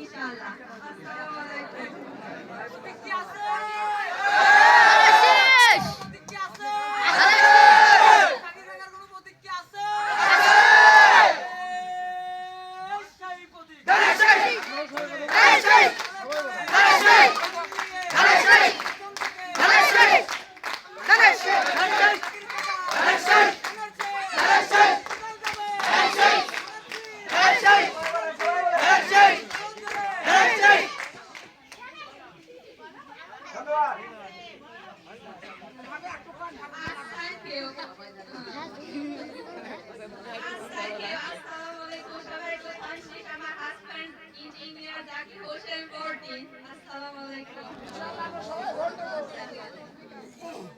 ইনশাআল্লাহ। আসসালামু আলাইকুম। কি আছে? কি আছে? চাকরি থাকার কোনো প্রতীক কি আছে? সেই প্রতীক। Thank you. আসসালামু আলাইকুম সবাইকে। আশিক আমার হাজবেন্ড ইঞ্জিনিয়ার জাকির হোসেন 14। আসসালামু আলাইকুম।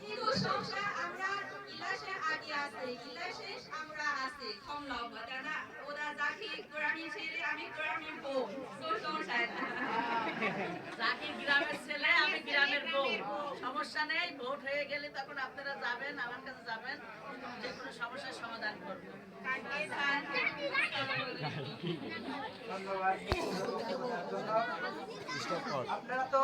কিন্তু সংসার আমরা গিলাসে আগে আছে, গিলাসে আমরা আছে কম লম্বা জানা ওরা জাকির গ্রামীণ ছেলে আমি গ্রামীণ বউ তো সংসার জাকির গ্রামের ছেলে আমি গ্রামের বউ সমস্যা নেই ভোট হয়ে গেলে তখন আপনারা যাবেন আমার কাছে যাবেন যে কোনো সমস্যার সমাধান করবো ধন্যবাদ। আপনারা তো